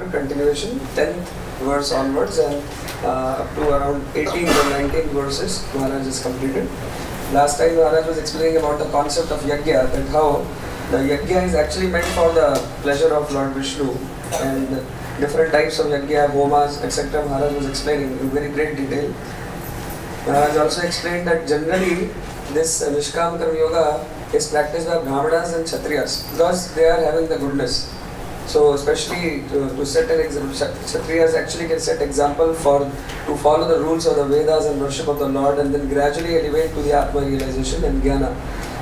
chapter continuation, 10th verse onwards, and up to around 18 or 19 verses Maharaj has completed. Last time Maharaj was explaining about the concept of yajna, that how the yajna is actually meant for the pleasure of Lord Vishnu, and different types of yajna, homas, etc. Maharaj was explaining in very great detail. Maharaj also explained that generally this Nishkam Karma Yoga is practiced by Brahmanas and Kshatriyas because they are having the goodness. So especially to set an example, Kshatriyas actually can set example to follow the rules of the Vedas and worship of the Lord, and then gradually elevate to the Atma realization and Jnana.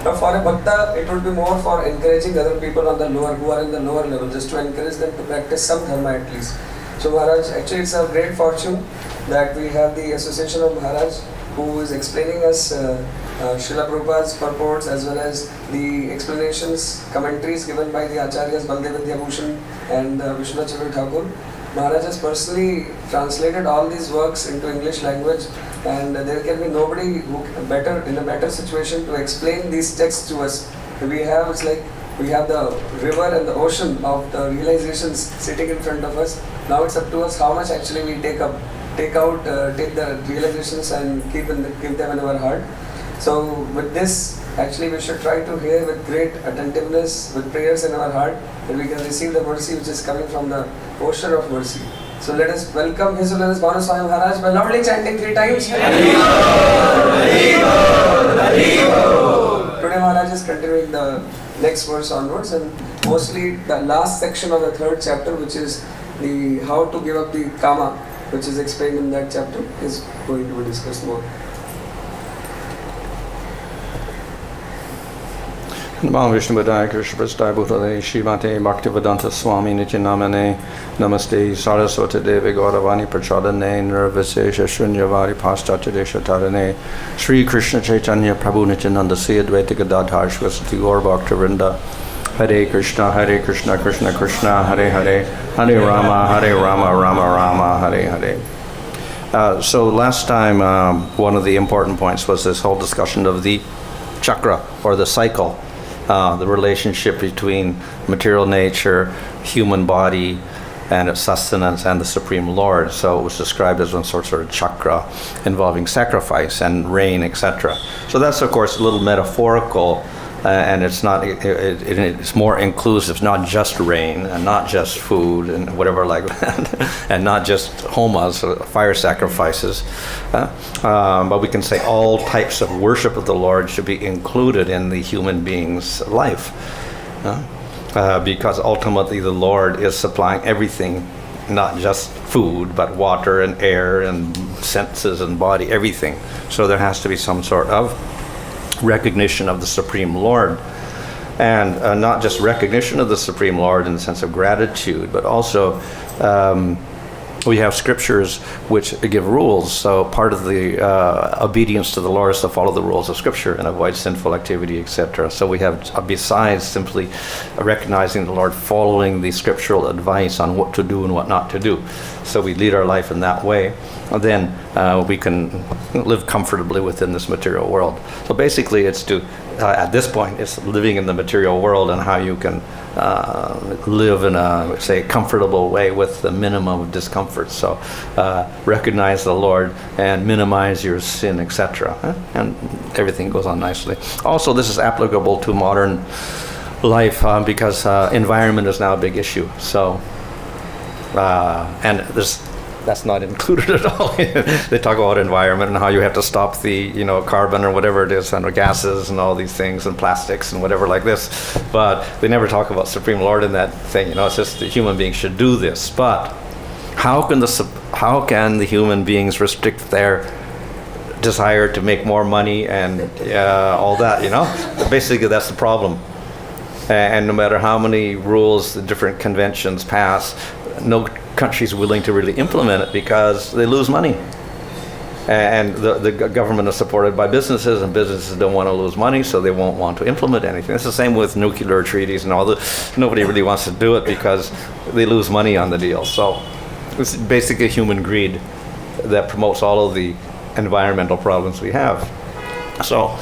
Now for a Bhakta, it would be more for encouraging other people on the lower, who are in the lower level, just to encourage them to practice some dharma at least. So Maharaj, actually it's a great fortune that we have the association of Maharaj, who is explaining us Srila Prabhupada's purports, as well as the explanations, commentaries given by the Acharyas Baldev Vidyabhushan and Vishwanath Chandra Thakur. Maharaj has personally translated all these works into English language, and there can be nobody who in a better situation to explain these texts to us. We have the river and the ocean of the realizations sitting in front of us. Now it's up to us how much actually we take the realizations and keep them in our heart. So with this, actually we should try to hear with great attentiveness, with prayers in our heart, that we can receive the mercy which is coming from the ocean of mercy. So let us welcome His Holiness Bhanu Swami Maharaj by loudly chanting 3 times. Today Maharaj is continuing the next verse onwards, and mostly the last section of the 3rd chapter, which is the how to give up the kama, which is explained in that chapter, is going to be discussed more. Namo Vishnu Padaya Krishna Prasthaya Bhutale Shivate Bhaktivedanta Swami Nityanamane Namaste Saraswati Devi Gauravani Prachadane Nirvasesha Shunyavadi Paschatya Deshatarane Sri Krishna Chaitanya Prabhu Nityananda Se Advaita Gadadhar Shvasati Gaur Bhaktivinoda Hare Krishna Krishna Krishna Hare Hare Hare Rama Rama Rama Hare Hare. So last time one of the important points was this whole discussion of the chakra, or the cycle. The relationship between material nature, human body, and its sustenance, and the Supreme Lord. So it was described as one sort of chakra involving sacrifice and rain, etc. So that's, of course, a little metaphorical, and it's not. It's more inclusive. It's not just rain, and not just food, and whatever like that, and not just homas, fire sacrifices. But we can say all types of worship of the Lord should be included in the human being's life, because ultimately the Lord is supplying everything, not just food, but water and air and senses and body, everything. So there has to be some sort of recognition of the Supreme Lord, and not just recognition of the Supreme Lord in the sense of gratitude, but also we have scriptures which give rules. So part of the obedience to the Lord is to follow the rules of Scripture and avoid sinful activity, etc. So we have, besides simply recognizing the Lord, following the scriptural advice on what to do and what not to do. So we lead our life in that way. And then we can live comfortably within this material world. So basically it's to, at this point, it's living in the material world and how you can live in a, say, comfortable way with the minimum of discomfort. So recognize the Lord and minimize your sin, etc. And everything goes on nicely. Also, this is applicable to modern life because environment is now a big issue. So, and that's not included at all. They talk about environment and how you have to stop the, carbon or whatever it is, and gases and all these things, and plastics and whatever like this. But they never talk about Supreme Lord in that thing. It's just the human beings should do this. But how can the human beings restrict their desire to make more money and all that? Basically, that's the problem. And no matter how many rules the different conventions pass, no country's willing to really implement it because they lose money. And the government is supported by businesses, and businesses don't want to lose money, so they won't want to implement anything. It's the same with nuclear treaties and all that. Nobody really wants to do it because they lose money on the deal. So it's basically human greed that promotes all of the environmental problems we have. So,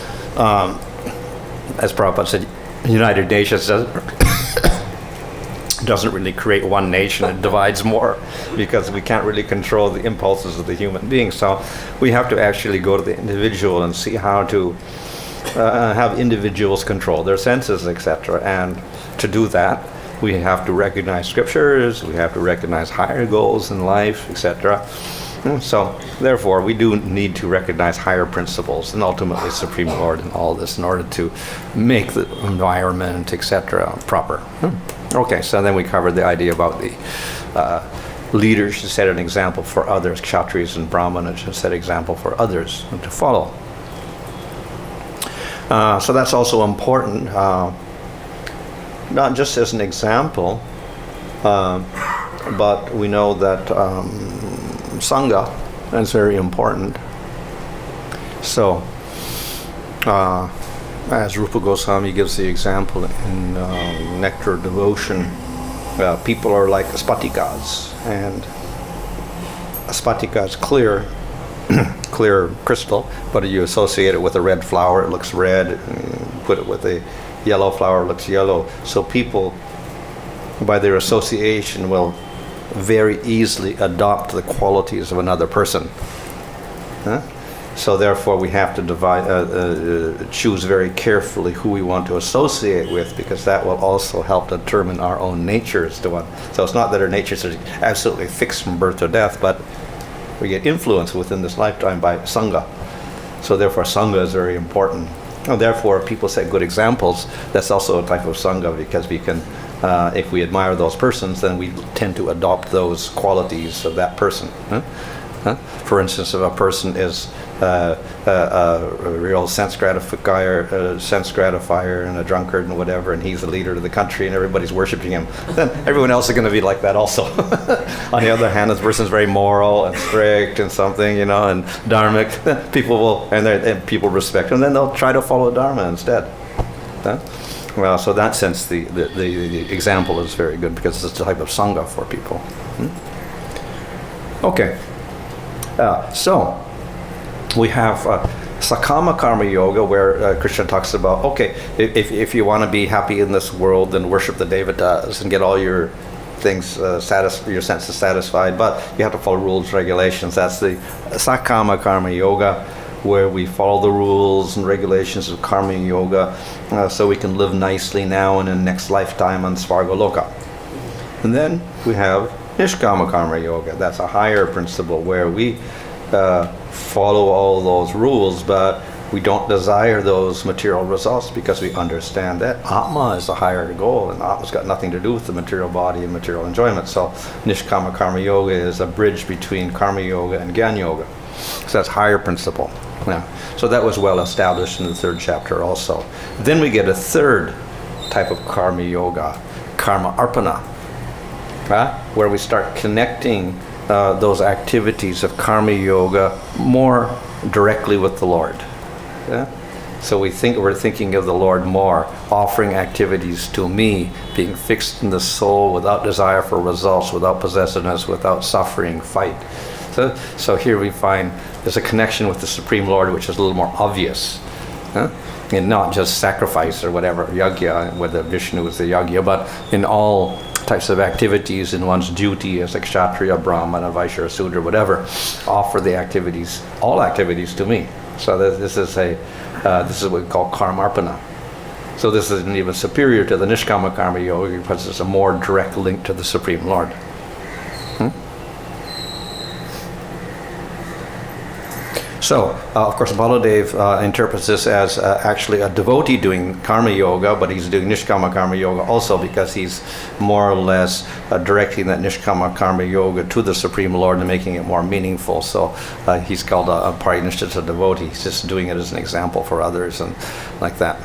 as Prabhupada said, United Nations doesn't really create one nation, it divides more, because we can't really control the impulses of the human being. So we have to actually go to the individual and see how to have individuals control their senses, etc. And to do that, we have to recognize scriptures, we have to recognize higher goals in life, etc. So therefore, we do need to recognize higher principles and ultimately Supreme Lord in all this in order to make the environment, etc. proper. Okay, so then we covered the idea about the leaders should set an example for others, Kshatriyas and Brahmanas should set an example for others to follow. So that's also important, not just as an example, but we know that Sangha is very important. So, as Rupa Goswami gives the example in Nectar of Devotion, people are like spatikas, and a spatika is clear, clear crystal, but you associate it with a red flower, it looks red, and put it with a yellow flower, it looks yellow. So people, by their association, will very easily adopt the qualities of another person. So therefore we have to choose very carefully who we want to associate with, because that will also help determine our own natures to one. So it's not that our natures are absolutely fixed from birth to death, but we get influence within this lifetime by Sangha. So therefore Sangha is very important. And therefore people set good examples. That's also a type of Sangha, because we can if we admire those persons, then we tend to adopt those qualities of that person. For instance, if a person is a real sense gratifier and a drunkard and whatever, and he's the leader of the country and everybody's worshiping him, then everyone else is going to be like that also. On the other hand, this person's very moral and strict and something, and dharmic, then people will, and people respect him, and then they'll try to follow dharma instead. Well, so in that sense, the example is very good, because it's a type of Sangha for people. Okay. So we have Sakama Karma Yoga, where Krishna talks about, okay, if you want to be happy in this world, then worship the devatas and get all your things, your senses satisfied, but you have to follow rules, regulations. That's the Sakama Karma Yoga, where we follow the rules and regulations of Karma Yoga, so we can live nicely now and in the next lifetime on Svargaloka. And then we have Nishkama Karma Yoga. That's a higher principle, where we follow all those rules, but we don't desire those material results, because we understand that Atma is a higher goal, and Atma's got nothing to do with the material body and material enjoyment. So Nishkama Karma Yoga is a bridge between Karma Yoga and Jnana Yoga. So that's higher principle. Yeah. So that was well established in the third chapter also. Then we get a third type of Karma Yoga, Karma Arpana, where we start connecting those activities of Karma Yoga more directly with the Lord. Yeah? So we're thinking of the Lord more, offering activities to me, being fixed in the soul without desire for results, without possessiveness, without suffering, fight. So here we find there's a connection with the Supreme Lord, which is a little more obvious. And not just sacrifice or whatever, yagya, whether Vishnu is the yagya, but in all types of activities, in one's duty as a Kshatriya, Brahmana, Vaishya, Sudra, whatever, offer the activities, all activities to me. So this is what we call Karmarpana. So this is even superior to the Nishkama Karma Yoga, because it's a more direct link to the Supreme Lord. So, of course, Baladev interprets this as actually a devotee doing Karma Yoga, but he's doing Nishkama Karma Yoga also, because he's more or less directing that Nishkama Karma Yoga to the Supreme Lord and making it more meaningful. So he's called a Parinishthita devotee. He's just doing it as an example for others and like that.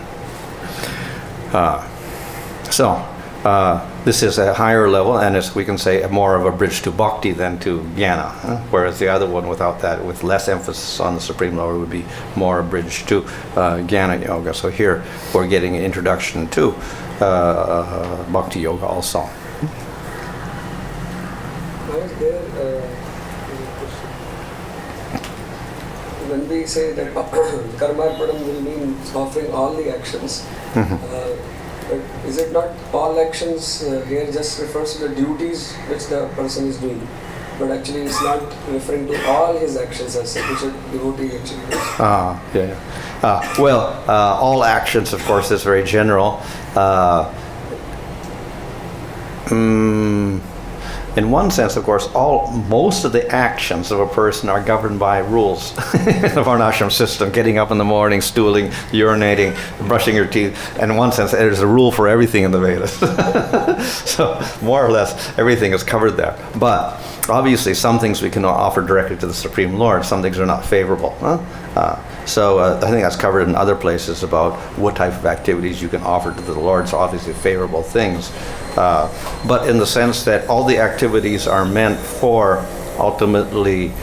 This is a higher level, and we can say more of a bridge to bhakti than to jnana, whereas the other one without that, with less emphasis on the Supreme Lord, would be more a bridge to jnana yoga. So here we're getting an introduction to bhakti yoga also. When we say that karmarpanam will mean offering all the actions, But is it not all actions here just refers to the duties which the person is doing? But actually it's not referring to all his actions as such, which a devotee actually does. All actions, of course, is very general. In one sense, of course, most of the actions of a person are governed by rules. The varnashram system, getting up in the morning, stooling, urinating, brushing your teeth. In one sense, there's a rule for everything in the Vedas. So more or less, everything is covered there. But obviously, some things we can offer directly to the Supreme Lord. Some things are not favorable. So I think that's covered in other places about what type of activities you can offer to the Lord. So obviously favorable things. But in the sense that all the activities are meant for ultimately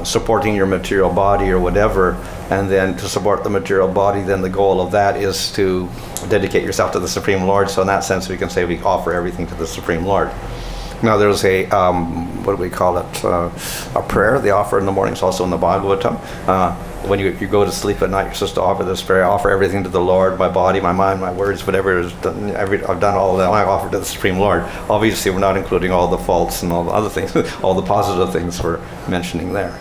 supporting your material body or whatever, and then to support the material body, then the goal of that is to dedicate yourself to the Supreme Lord. So in that sense, we can say we offer everything to the Supreme Lord. Now there's a, what do we call it, a prayer they offer in the mornings, also in the Bhagavatam. When you go to sleep at night, you're supposed to offer this prayer. I offer everything to the Lord, my body, my mind, my words, whatever is done. I've done all of that. I offer to the Supreme Lord. Obviously, we're not including all the faults and all the other things, all the positive things we're mentioning there.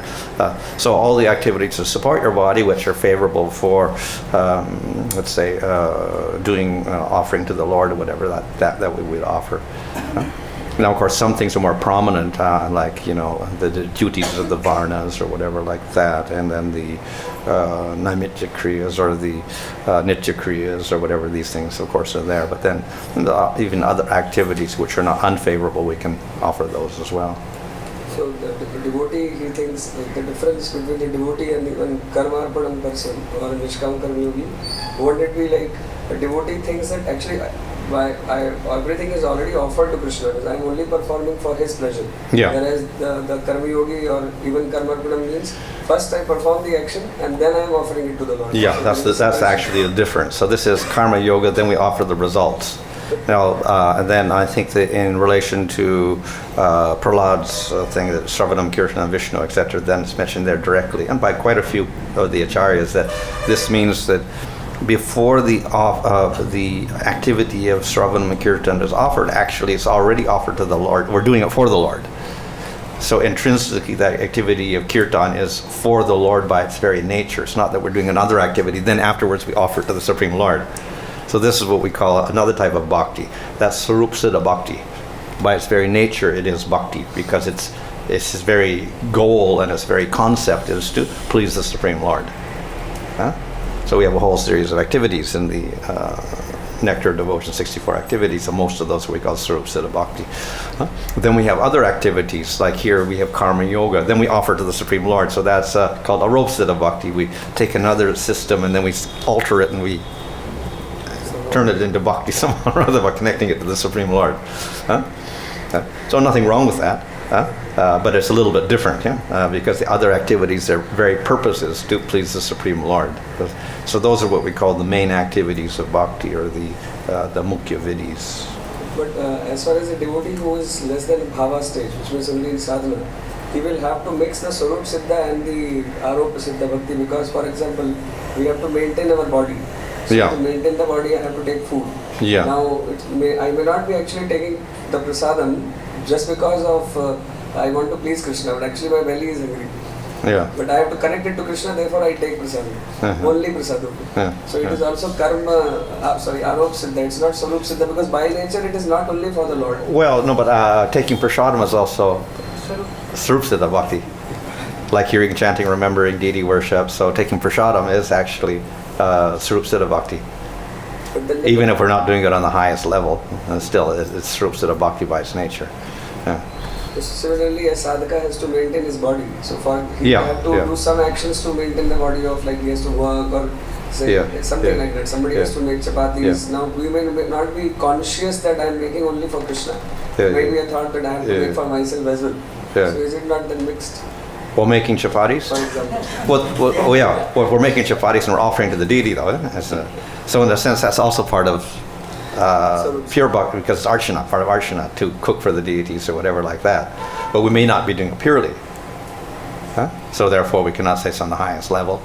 So all the activities to support your body, which are favorable for, let's say, doing offering to the Lord or whatever that we would offer. Now, of course, some things are more prominent, like, the duties of the varnas or whatever like that, and then the naimitya kriyas or the nitya kriyas or whatever these things, of course, are there. But then even other activities which are not unfavorable, we can offer those as well. So the devotee, he thinks the difference between the devotee and even karmarpanam person or nishkam karma yogi, wouldn't it be like a devotee thinks that actually everything is already offered to Krishna, because I am only performing for his pleasure. Yeah. Whereas the karma yogi or even karmarpanam means first I perform the action and then I am offering it to the Lord. Yeah, So that's actually the difference. So this is karma yoga, then we offer the results. Now, and then I think that in relation to Prahlad's thing, that Sravanam, Kirtanam, Vishnu, etc., then it's mentioned there directly, and by quite a few of the acharyas, that this means that before the activity of Sravanam and Kirtan is offered, actually it's already offered to the Lord. We're doing it for the Lord. So intrinsically, that activity of Kirtan is for the Lord by its very nature. It's not that we're doing another activity, then afterwards we offer it to the Supreme Lord. So this is what we call another type of bhakti. That's Sarup Siddha Bhakti. By its very nature, it is bhakti, because it's its very goal and its very concept is to please the Supreme Lord. So we have a whole series of activities in the Nectar of Devotion, 64 activities, and most of those we call Sarup Siddha Bhakti. Then we have other activities, like here we have Karma Yoga. Then we offer to the Supreme Lord, so that's called Arup Siddha Bhakti. We take another system and then we alter it and we turn it into Bhakti somehow or other by connecting it to the Supreme Lord. So nothing wrong with that. But it's a little bit different, because the other activities, their very purpose is to please the Supreme Lord. So those are what we call the main activities of bhakti, or the mukhya vidhis. But as far as a devotee who is less than bhava stage, which means only in sadhana, he will have to mix the Sarup Siddha and the Aropa Siddha Bhakti, because, for example, we have to maintain our body. So to maintain the body, I have to take food. Yeah. Now, I may not be actually taking the prasadam just because of I want to please Krishna, but actually my belly is hungry. Yeah. But I have to connect it to Krishna, therefore I take prasadam. Only prasadam. So it is also karma, Arup Siddha. It's not Sarup Siddha, because by nature it is not only for the Lord. Well, no, but taking prasadam is also Sarup Siddha Bhakti. Like hearing, chanting, remembering, deity worship. So taking prasadam is actually Sarup Siddha Bhakti. Even if we're not doing it on the highest level, still it's Sarup Siddha Bhakti by its nature. So similarly, a sadhaka has to maintain his body. So for he have to do some actions to maintain the body, of like he has to work or say something like that. Somebody has to make chapatis. Now we may not be conscious that I am making only for Krishna. Maybe a thought that I have to make for myself as well. So is it not then mixed? While making chapatis? For example. Well, we're making chapatis and we're offering to the deity, though. So in a sense, that's also part of pure bhakti, because it's archana, part of archana, to cook for the deities or whatever like that. But we may not be doing it purely. So therefore, we cannot say it's on the highest level.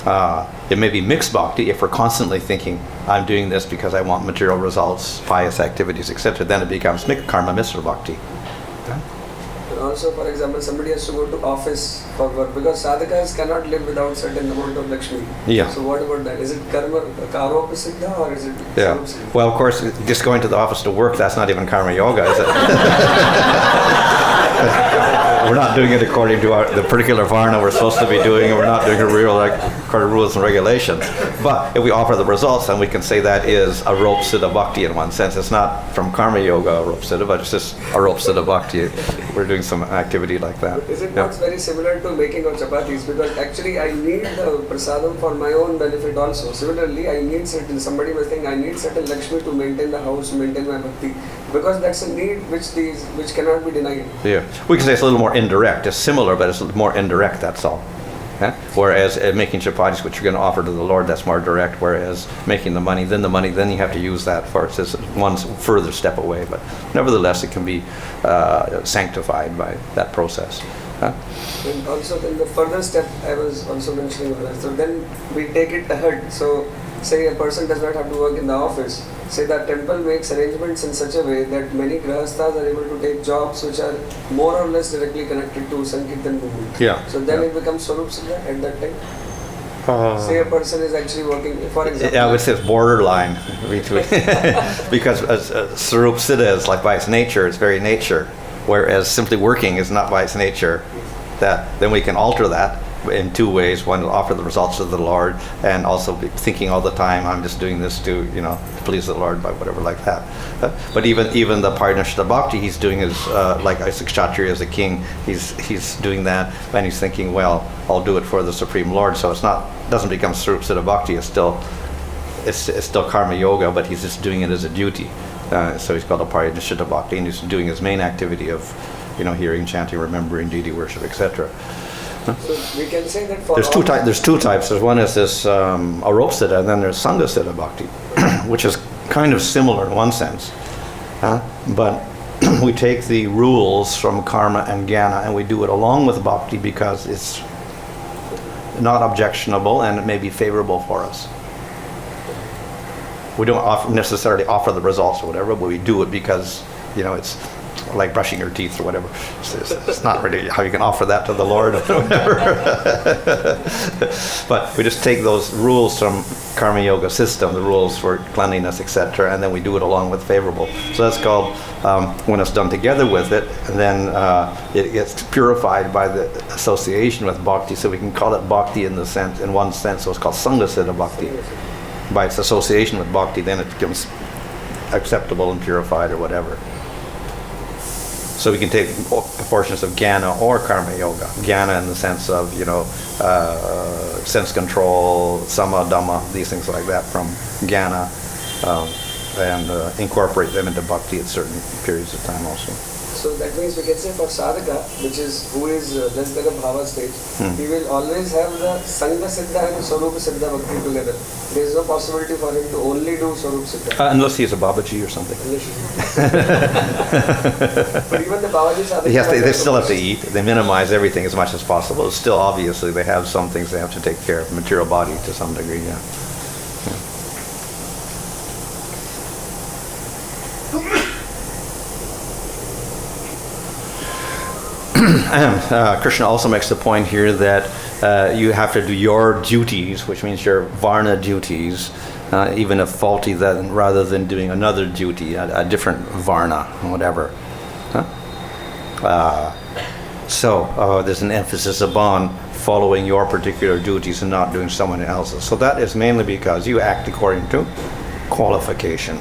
It may be mixed bhakti if we're constantly thinking, I'm doing this because I want material results, pious activities, etc. Then it becomes karma misra bhakti. And also, for example, somebody has to go to office for work because sadhakas cannot live without certain amount of Lakshmi. Yeah. So what about that? Is it karma, karopa siddha or is it Yeah. sarup siddha? Well, of course, just going to the office to work, that's not even karma yoga, is it? We're not doing it according to the particular varna we're supposed to be doing, and we're not doing it according to rules and regulations. But if we offer the results, then we can say that is aropa siddha bhakti in one sense. It's not from karma yoga aropa siddha, but it's just aropa siddha bhakti. We're doing some activity like that. Is it not very similar to making of chapatis? Because actually I need the prasadam for my own benefit also. Similarly, I need certain, somebody was saying I need certain Lakshmi to maintain the house, maintain my bhakti. Because that's a need which cannot be denied. Yeah, we can say it's a little more indirect. It's similar, but it's more indirect, that's all. Yeah? Whereas making chapatis, which you're going to offer to the Lord, that's more direct. Whereas making the money, then you have to use that for it. It's one further step away. But nevertheless, it can be sanctified by that process. Huh? And also then the further step I was also mentioning earlier. So then we take it ahead. So say a person does not have to work in the office. Say that temple makes arrangements in such a way that many grahasthas are able to take jobs which are more or less directly connected to Sankirtan movement. Yeah. So then it becomes Swarup Siddha at that time. Say a person is actually working, for example. Yeah, it's borderline between because Swarup Siddha is like by its nature, its very nature, whereas simply working is not by its nature. That then we can alter that in two ways. One, offer the results to the Lord, and also be thinking all the time, I'm just doing this to please the Lord by whatever like that. But even the Parnashta Bhakti, he's doing his like as a kshatriya, as a king, he's doing that, and he's thinking, well, I'll do it for the Supreme Lord. So doesn't become Swarup Siddha Bhakti. It's still karma yoga, but he's just doing it as a duty. So he's called a Parnashta Bhakti, and he's doing his main activity of hearing, chanting, remembering, deity worship, etc. So we can say that for There's two types. There's one is this aropa siddha, and then there's sangha siddha bhakti, which is kind of similar in one sense. But we take the rules from karma and jnana and we do it along with bhakti because it's not objectionable and it may be favorable for us. We don't necessarily offer the results or whatever, but we do it because it's like brushing your teeth or whatever. It's not really how you can offer that to the Lord or whatever. But we just take those rules from karma yoga system, the rules for cleanliness, etc., and then we do it along with favorable. So that's called, when it's done together with it, and then it gets purified by the association with bhakti. So we can call it bhakti in one sense. So it's called sangha siddha bhakti. By its association with bhakti, then it becomes acceptable and purified or whatever. So we can take portions of jnana or karma yoga. Jnana in the sense of, sense control, sama, dhamma, these things like that from jnana, and incorporate them into bhakti at certain periods of time also. So that means we can say for sadhaka, who is just like a bhava stage, he will always have the sangha siddha and swarupa siddha bhakti together. There is no possibility for him to only do swarupa siddha. Unless he's a babaji or something. But even the babaji sadhaka... Yes, they still have to eat. They minimize everything as much as possible. Still, obviously, they have some things they have to take care of, material body to some degree, yeah. And Krishna also makes the point here that you have to do your duties, which means your varna duties, even if faulty, then rather than doing another duty, a different varna, whatever. So there's an emphasis upon following your particular duties and not doing someone else's. So that is mainly because you act according to qualification.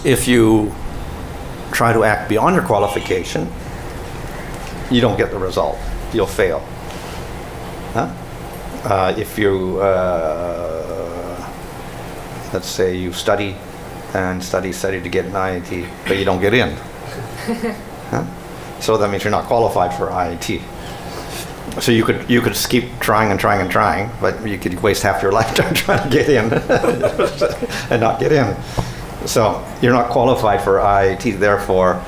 If you try to act beyond your qualification, you don't get the result. You'll fail. If you, let's say you study to get an IIT, but you don't get in. So that means you're not qualified for IIT. So you could just keep trying and trying and trying, but you could waste half your lifetime trying to get in and not get in. So you're not qualified for IIT, therefore,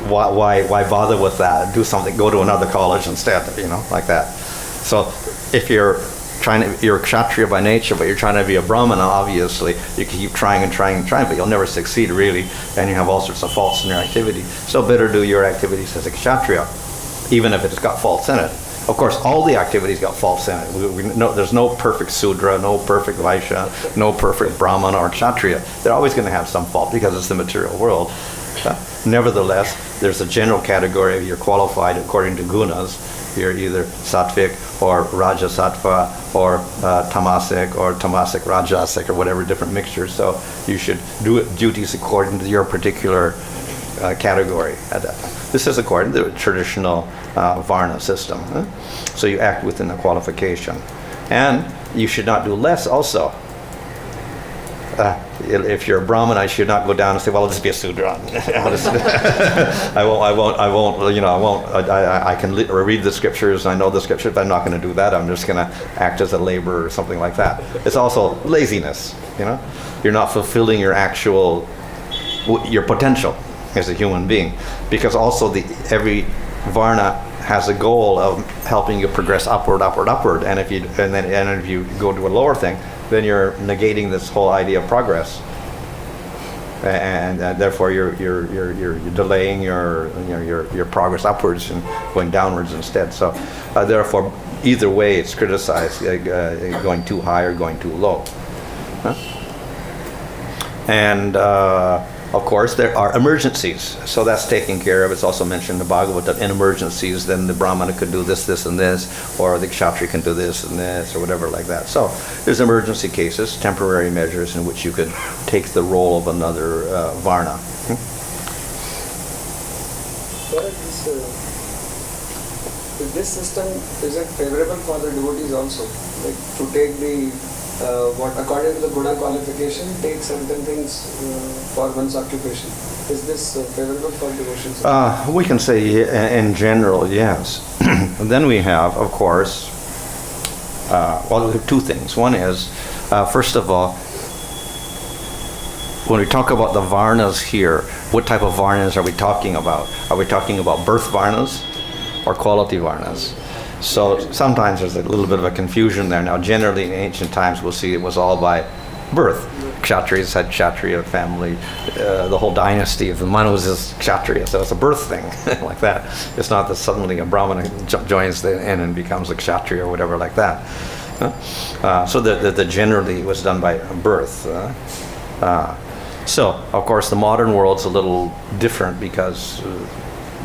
why bother with that? Do something, go to another college instead, like that. So if you're a Kshatriya by nature, but you're trying to be a Brahmana, obviously, you can keep trying and trying and trying, but you'll never succeed really, and you have all sorts of faults in your activity. So better do your activities as a Kshatriya, even if it's got faults in it. Of course, all the activities got faults in it. There's no perfect Sudra, no perfect Vaishya, no perfect Brahmana or Kshatriya. They're always going to have some fault because it's the material world. Nevertheless, there's a general category of you're qualified according to gunas. You're either sattvic or rajasattva or tamasic or tamasic rajasic or whatever different mixtures. So you should do duties according to your particular category at that time. This is according to the traditional Varna system. So you act within the qualification. And you should not do less also. If you're a Brahmana, I should not go down and say, well, I'll just be a Sudra. I won't. I can read the scriptures, I know the scriptures, but I'm not going to do that. I'm just going to act as a laborer or something like that. It's also laziness, You're not fulfilling your potential as a human being. Because also every Varna has a goal of helping you progress upward. And if you go to a lower thing, then you're negating this whole idea of progress, and therefore you're delaying your progress upwards and going downwards instead. So therefore, either way, it's criticized, going too high or going too low. And of course, there are emergencies, so that's taken care of. It's also mentioned in the Bhagavad Gita, in emergencies, then the Brahmana could do this, this, and this, or the Kshatriya can do this and this, or whatever like that. So there's emergency cases, temporary measures in which you could take the role of another Varna. This system, is it favorable for the devotees also? Like to take the according to the Guna qualification, take certain things for one's occupation. Is this favorable for devotions? We can say in general, yes. And then we have, of course, we have two things. One is, first of all, when we talk about the Varnas here, what type of Varnas are we talking about? Are we talking about birth Varnas or quality Varnas? So sometimes there's a little bit of a confusion there. Now, generally in ancient times, we'll see it was all by birth. Kshatriyas had Kshatriya family. The whole dynasty of the Manus is Kshatriya, so it's a birth thing like that. It's not that suddenly a Brahmana joins in and becomes a Kshatriya or whatever like that. So the generally it was done by birth. So, of course, the modern world's a little different because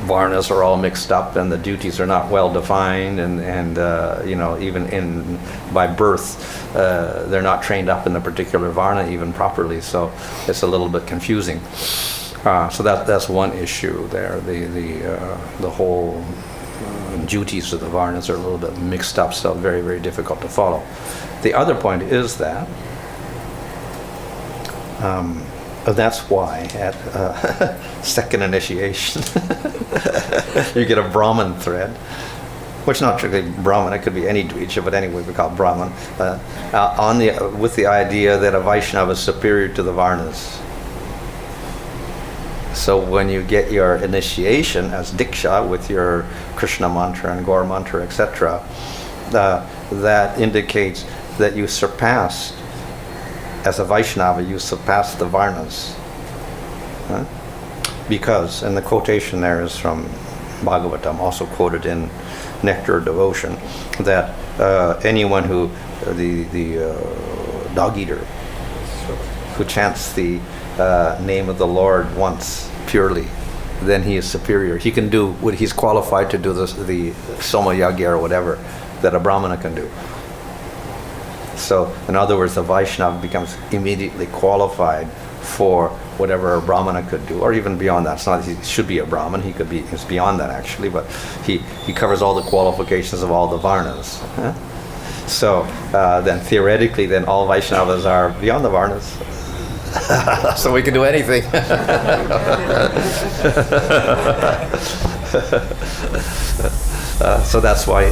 Varnas are all mixed up and the duties are not well defined, and even by birth they're not trained up in the particular Varna even properly, so it's a little bit confusing. So that's one issue there. The whole duties of the Varnas are a little bit mixed up, so very, very difficult to follow. The other point is that that's why at second initiation you get a Brahman thread, which not strictly Brahman, it could be any Dvicha, but anyway we call it Brahman, with the idea that a Vaishnava is superior to the Varnas. So when you get your initiation as Diksha with your Krishna mantra and Gaur mantra, etc., that indicates that you surpassed, as a Vaishnava, you surpass the Varnas. Because, and the quotation there is from Bhagavatam, also quoted in Nectar of Devotion, that anyone who, the dog eater, who chants the name of the Lord once purely, then he is superior. He can do what he's qualified to do, the Soma Yagya or whatever that a Brahmana can do. So, in other words, the Vaishnava becomes immediately qualified for whatever a Brahmana could do, or even beyond that. It's not he should be a Brahman, it's beyond that actually, but he covers all the qualifications of all the Varnas. So, then theoretically, then all Vaishnavas are beyond the Varnas. So we can do anything. So that's why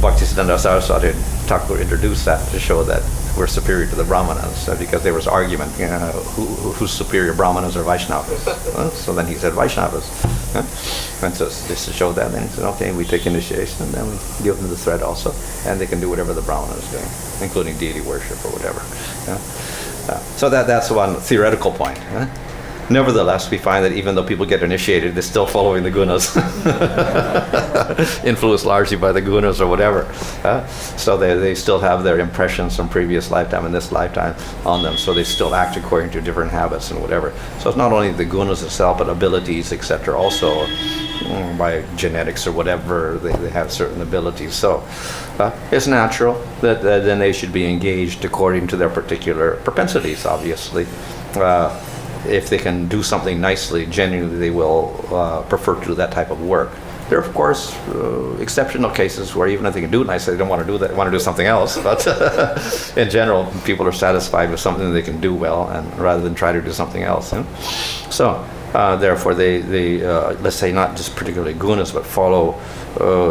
Bhaktisiddhanta Saraswati Thakur introduced that, to show that were superior to the Brahmanas, because there was argument, who's superior, Brahmanas or Vaishnavas? So then he said Vaishnavas. And so just to show that, then he said, okay, we take initiation and then we give them the thread also, and they can do whatever the Brahmanas do, including deity worship or whatever. So that's one theoretical point. Nevertheless, we find that even though people get initiated, they're still following the gunas, influenced largely by the gunas or whatever. So they still have their impressions from previous lifetime and this lifetime on them, so they still act according to different habits and whatever. So it's not only the gunas itself, but abilities, etc. Also, by genetics or whatever, they have certain abilities. So it's natural that then they should be engaged according to their particular propensities, obviously. If they can do something nicely, genuinely they will prefer to do that type of work. There are, of course, exceptional cases where even if they can do it nicely, they don't want to do that, want to do something else. But in general, people are satisfied with something they can do well, and rather than try to do something else. So, therefore, they let's say not just particularly gunas, but follow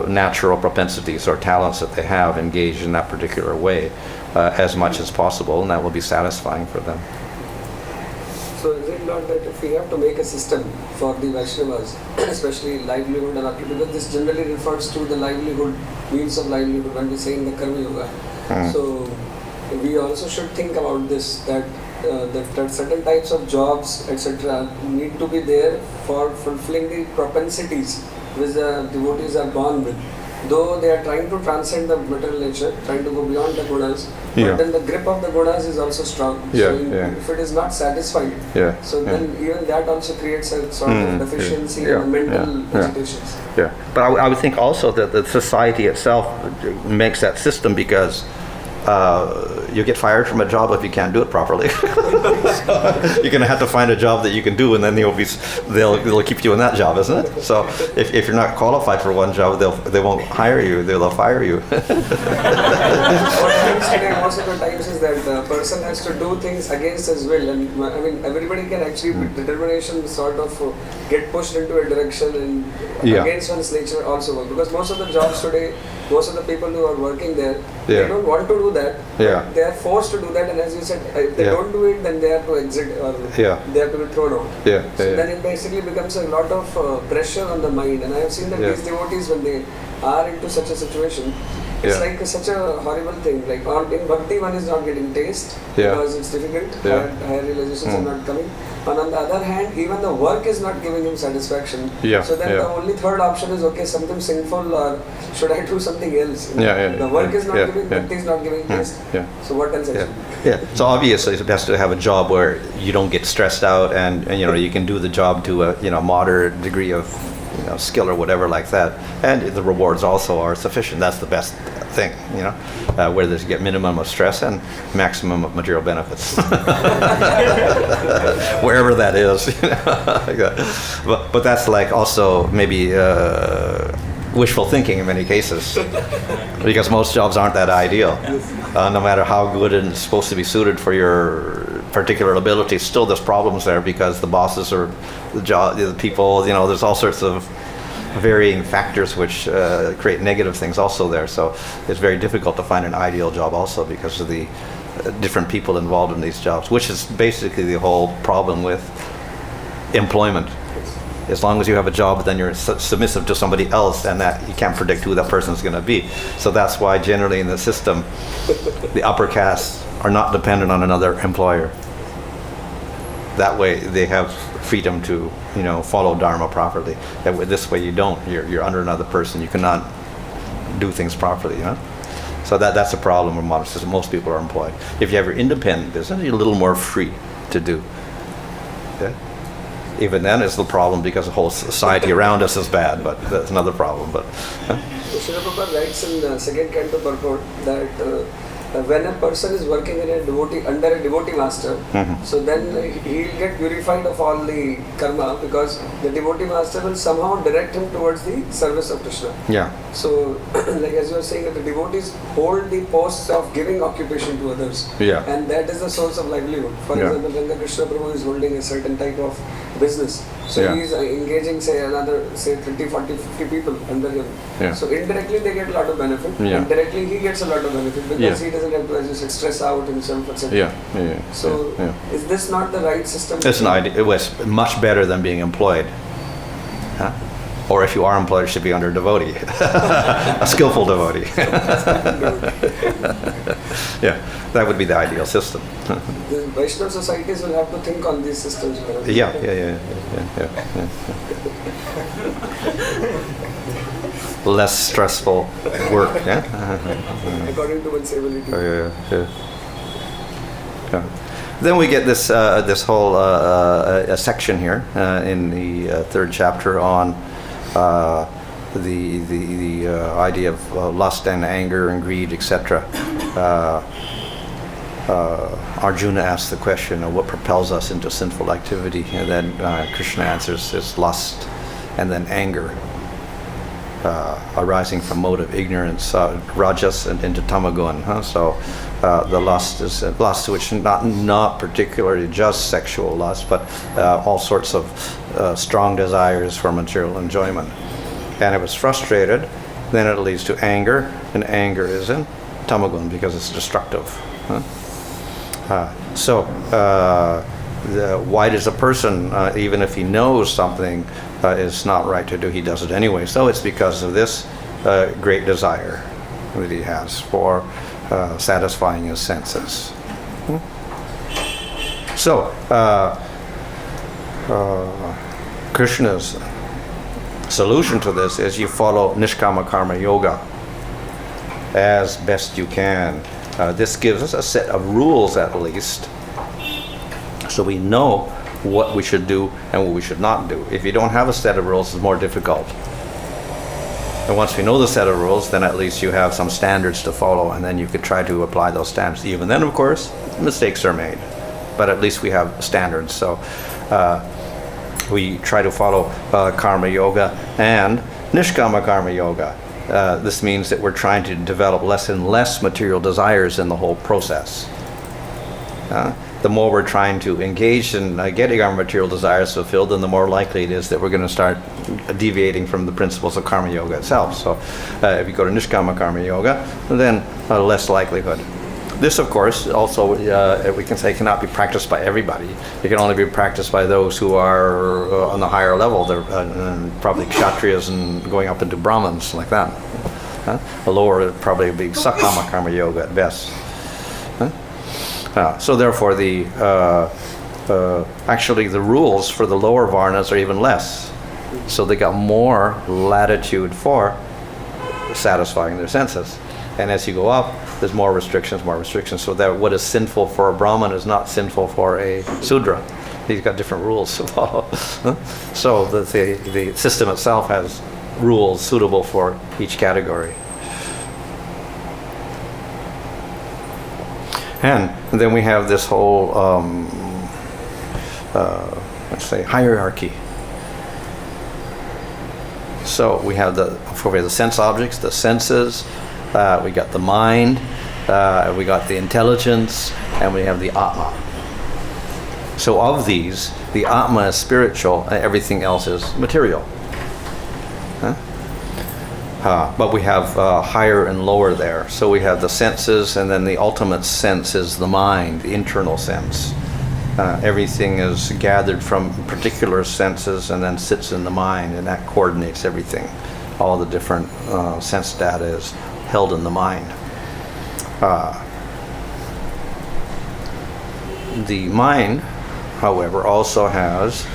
natural propensities or talents that they have, engaged in that particular way as much as possible, and that will be satisfying for them. So is it not that if we have to make a system for the Vaishnavas, especially livelihood and occupation, because this generally refers to the livelihood, means of livelihood when we say in the Karma Yoga. So we also should think about this, that certain types of jobs, etc. need to be there for fulfilling the propensities which the devotees are born with. Though they are trying to transcend the material nature, trying to go beyond the gunas, but then the grip of the gunas is also strong. So if it is not satisfied, so then even that also creates a sort of deficiency in the mental agitations. But I would think also that the society itself makes that system because you get fired from a job if you can't do it properly. So you're going to have to find a job that you can do, and then they'll keep you in that job, isn't it? So if you're not qualified for one job, they won't hire you. They'll fire you. What happens today most of the times is that the person has to do things against his will, and I mean everybody can actually with determination sort of get pushed into a direction and against one's nature also work, because most of the jobs today, most of the people who are working there, they don't want to do that. They are forced to do that, and as you said, if they don't do it, then they have to exit or they have to be thrown out. So then it basically becomes a lot of pressure on the mind, and I have seen that these devotees, when they are into such a situation, it's like such a horrible thing. Like in bhakti, one is not getting taste because it's difficult, higher realizations are not coming. And on the other hand, even the work is not giving him satisfaction. So then the only third option is, okay, something sinful, or should I do something else? The work is not giving, bhakti is not giving taste. So what else? So obviously it's best to have a job where you don't get stressed out, and you can do the job to a moderate degree of skill or whatever like that, and the rewards also are sufficient. That's the best thing, where there's get minimum of stress and maximum of material benefits, wherever that is. But that's like also maybe wishful thinking in many cases, because most jobs aren't that ideal. No matter how good and supposed to be suited for your particular ability, still there's problems there because the bosses or the people, there's all sorts of varying factors which create negative things also there. So it's very difficult to find an ideal job also because of the different people involved in these jobs, which is basically the whole problem with employment. As long as you have a job, then you're submissive to somebody else, and that you can't predict who that person's going to be. So that's why generally in the system, the upper castes are not dependent on another employer. That way they have freedom to, follow Dharma properly. This way you don't. You're under another person. You cannot do things properly, So that's a problem with modern system. Most people are employed. If you have your independent business, you're a little more free to do. Even then, it's the problem because the whole society around us is bad, but that's another problem. But Srila Prabhupada writes in the second canto purport that when a person is working in under a devotee master, so then he will get purified of all the karma, because the devotee master will somehow direct him towards the service of Krishna. So, like as you were saying, that the devotees hold the posts of giving occupation to others, and that is the source of livelihood. For example, when the Krishna Prabhu is holding a certain type of business, So Yeah. he's engaging, say, another, say, 30, 40, 50 people under him. Yeah. So indirectly they get a lot of benefit. Yeah. Indirectly he gets a lot of benefit because Yeah. he doesn't have to, as you said, stress out himself, etc. Yeah, yeah. So yeah. is this not the right system? It's an idea. It was much better than being employed. Huh? Or if you are employed, it should be under devotee, a skillful devotee. Yeah, that would be the ideal system. The Vaishnava societies will have to think on these systems. Yeah. Less stressful work. Yeah. According to one's ability. Yeah. Then we get this this whole section here in the third chapter on the idea of lust and anger and greed, etc. Arjuna asks the question of what propels us into sinful activity, and then Krishna answers it's lust, and then anger arising from motive ignorance, rajas and into tamagun. So the lust is lust, which not particularly just sexual lust, but all sorts of strong desires for material enjoyment. And if it's frustrated, then it leads to anger, and anger is in tamagun because it's destructive. Why does a person, even if he knows something is not right to do, he does it anyway? So it's because of this great desire that he has for satisfying his senses. So, Krishna's solution to this is you follow Nishkama Karma Yoga as best you can. This gives us a set of rules, at least, so we know what we should do and what we should not do. If you don't have a set of rules, it's more difficult. And once we know the set of rules, then at least you have some standards to follow, and then you could try to apply those standards. Even then, of course, mistakes are made, but at least we have standards. So we try to follow Karma Yoga and Nishkama Karma Yoga. This means that we're trying to develop less and less material desires in the whole process. The more we're trying to engage in getting our material desires fulfilled, then the more likely it is that we're going to start deviating from the principles of Karma Yoga itself. So if you go to Nishkama Karma Yoga, then less likelihood. This, of course, also we can say cannot be practiced by everybody. It can only be practiced by those who are on the higher level. They're probably Kshatriyas and going up into Brahmins, like that. The lower would probably be Sakama Karma Yoga at best. So therefore, actually the rules for the lower varnas are even less. So they got more latitude for satisfying their senses. And as you go up, there's more restrictions. So that what is sinful for a Brahmin is not sinful for a Sudra. He's got different rules to follow. So the system itself has rules suitable for each category. And then we have this whole, let's say, hierarchy. So we have the sense objects, the senses, we got the mind, we got the intelligence, and we have the Atma. So of these, the Atma is spiritual, and everything else is material. But we have higher and lower there. So we have the senses, and then the ultimate sense is the mind, the internal sense. Everything is gathered from particular senses and then sits in the mind, and that coordinates everything. All the different sense data is held in the mind. The mind, however, also has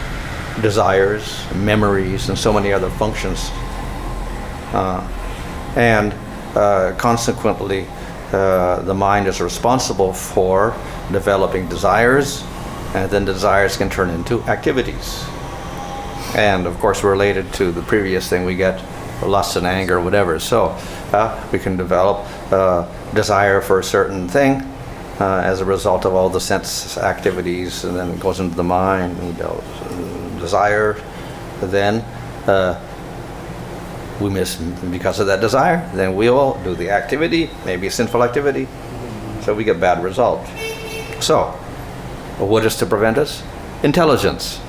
desires, memories, and so many other functions. Consequently, the mind is responsible for developing desires, and then desires can turn into activities. And of course, related to the previous thing, we get lust and anger, whatever. So we can develop desire for a certain thing as a result of all the sense activities, and then it goes into the mind. We develop desire, then we miss because of that desire, then we will do the activity, maybe a sinful activity, so we get bad results. So what is to prevent us? Intelligence.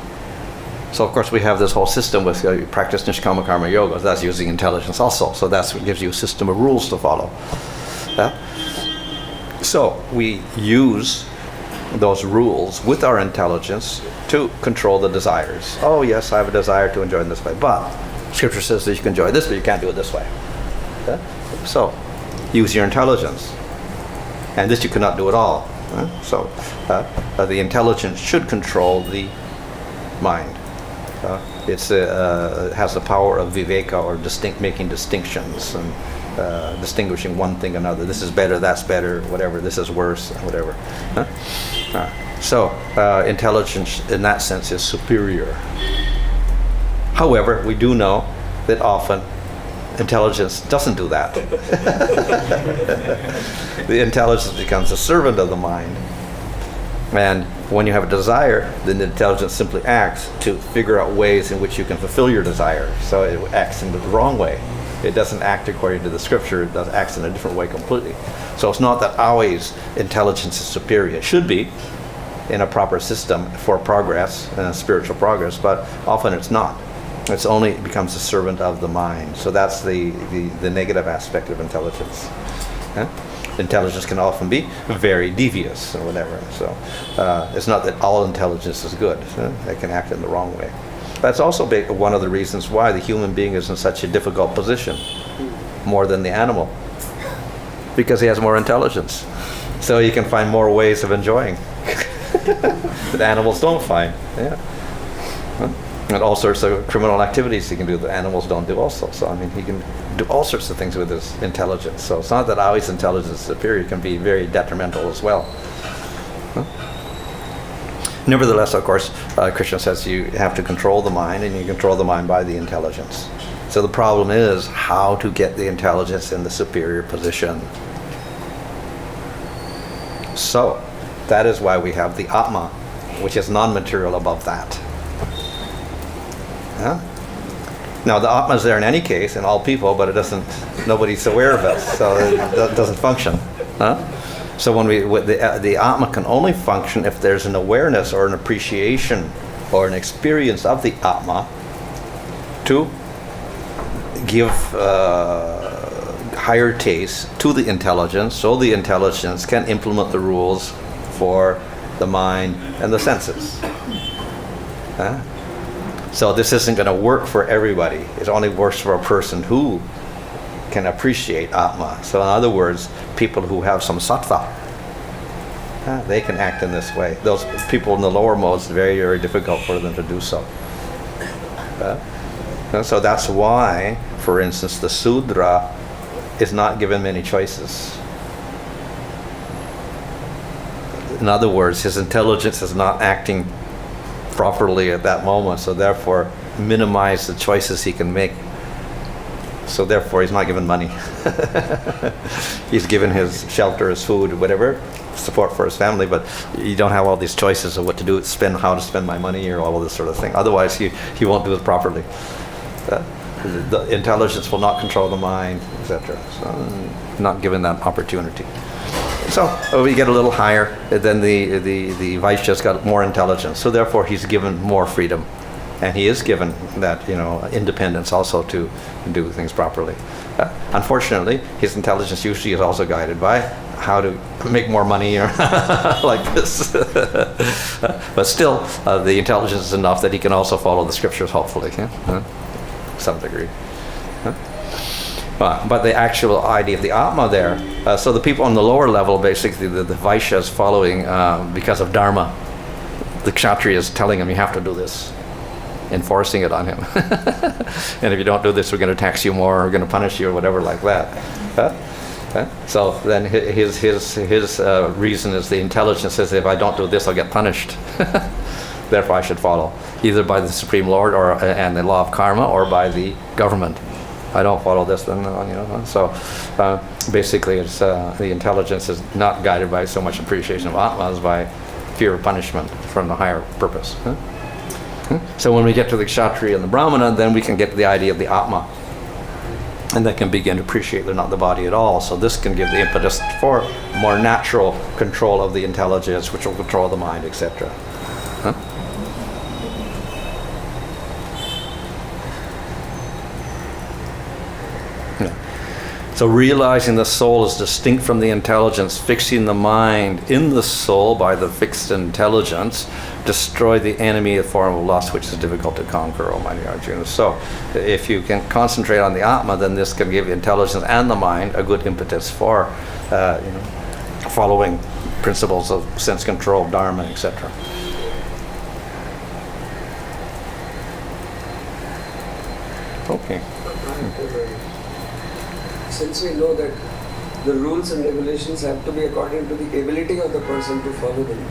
So of course we have this whole system with you practice Nishkama Karma Yoga. That's using intelligence also. So that's what gives you a system of rules to follow. Yeah? So we use those rules with our intelligence to control the desires. Oh yes, I have a desire to enjoy in this way, but Scripture says that you can enjoy this, but you can't do it this way. Yeah? So use your intelligence. And this you cannot do at all. So the intelligence should control the mind. It has the power of viveka, or making distinctions and distinguishing one thing another. This is better, that's better, whatever. This is worse, whatever. So intelligence in that sense is superior. However, we do know that often intelligence doesn't do that. The intelligence becomes a servant of the mind. And when you have a desire, then the intelligence simply acts to figure out ways in which you can fulfill your desire. So it acts in the wrong way. It doesn't act according to the Scripture. It acts in a different way completely. So it's not that always intelligence is superior. It should be in a proper system for progress, spiritual progress, but often it's not. It becomes a servant of the mind. So that's the negative aspect of intelligence. Intelligence can often be very devious or whatever. So it's not that all intelligence is good. It can act in the wrong way. That's also one of the reasons why the human being is in such a difficult position, more than the animal, because he has more intelligence. So he can find more ways of enjoying that animals don't find. Yeah. And all sorts of criminal activities he can do that animals don't do also. So I mean, he can do all sorts of things with his intelligence. So it's not that always intelligence is superior. It can be very detrimental as well. Nevertheless, of course, Krishna says you have to control the mind, and you control the mind by the intelligence. So the problem is how to get the intelligence in the superior position. So that is why we have the Atma, which is non-material above that. Now the Atma is there in any case, in all people, but nobody's aware of it, so it doesn't function. So when the Atma can only function if there's an awareness or an appreciation or an experience of the Atma to give higher taste to the intelligence, so the intelligence can implement the rules for the mind and the senses. So this isn't going to work for everybody. It only works for a person who can appreciate Atma. So in other words, people who have some sattva, they can act in this way. Those people in the lower modes, very, very difficult for them to do so. So that's why, for instance, the Sudra is not given many choices. In other words, his intelligence is not acting properly at that moment, so therefore minimize the choices he can make. So therefore he's not given money. He's given his shelter, his food, whatever, support for his family, but you don't have all these choices of what to do, how to spend my money, or all of this sort of thing. Otherwise he won't do it properly. The intelligence will not control the mind, etc. So not given that opportunity. So we get a little higher, then the Vaishya's got more intelligence. So therefore he's given more freedom. And he is given that, independence also to do things properly. Unfortunately, his intelligence usually is also guided by how to make more money or like this. But still, the intelligence is enough that he can also follow the scriptures, hopefully, to some degree. But the actual idea of the Atma there, so the people on the lower level, basically the Vaishya is following because of Dharma. The Kshatriya is telling him, you have to do this, enforcing it on him. And if you don't do this, we're going to tax you more, or we're going to punish you, or whatever like that. So then his reason is the intelligence says, if I don't do this, I'll get punished. Therefore I should follow, either by the Supreme Lord and the law of karma, or by the government. I don't follow this, then So basically, it's the intelligence is not guided by so much appreciation of Atma as by fear of punishment from the higher purpose. So when we get to the Kshatriya and the Brahmana, then we can get to the idea of the Atma, and they can begin to appreciate they're not the body at all. So this can give the impetus for more natural control of the intelligence, which will control the mind, etc. So realizing the soul is distinct from the intelligence, fixing the mind in the soul by the fixed intelligence, destroy the enemy of form of lust, which is difficult to conquer, O mighty Arjuna. So if you can concentrate on the Atma, then this can give the intelligence and the mind a good impetus for following principles of sense control, dharma, etc. Okay. Since we know that the rules and regulations have to be according to the ability of the person to follow them,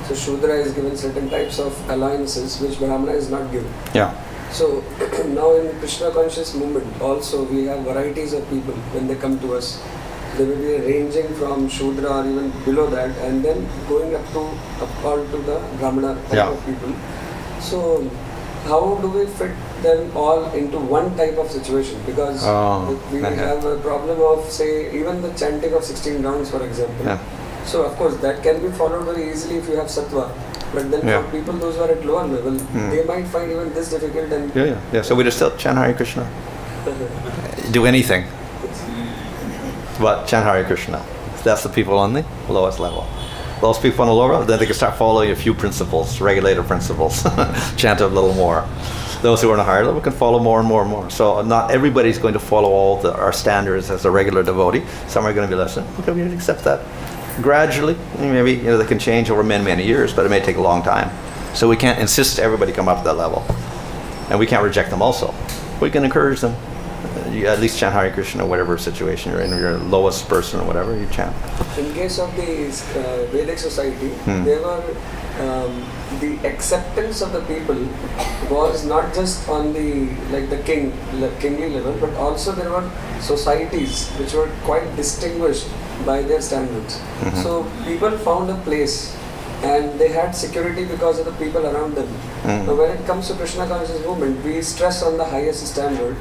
so Shudra is given certain types of alliances which Brahmana is not given. Yeah. So now in Krishna conscious movement also we have varieties of people when they come to us. They will be ranging from Shudra or even below that and then going up all to the Brahmana type of people. So how do we fit them all into one type of situation? Because we have a problem of, say, even the chanting of 16 rounds, for example. Yeah. So of course that can be followed very easily if you have sattva. But then for people those who are at lower level, they might find even this difficult. And Yeah. So we just still chant Hare Krishna. Do anything but chant Hare Krishna. That's the people on the lowest level. Those people on the lower level, then they can start following a few principles, regulator principles. Chant a little more. Those who are on a higher level can follow more and more and more. So not everybody's going to follow all our standards as a regular devotee. Some are going to be less. Okay, we can accept that. Gradually, maybe they can change over many, many years, but it may take a long time. So we can't insist everybody come up to that level. And we can't reject them also. We can encourage them. You at least chant Hare Krishna, whatever situation you're in, or you're the lowest person or whatever, you chant. In case of the Vedic society, they were the acceptance of the people was not just on the kingly level, but also there were societies which were quite distinguished by their standards. So people found a place and they had security because of the people around them. Now when it comes to Krishna conscious movement, we stress on the highest standard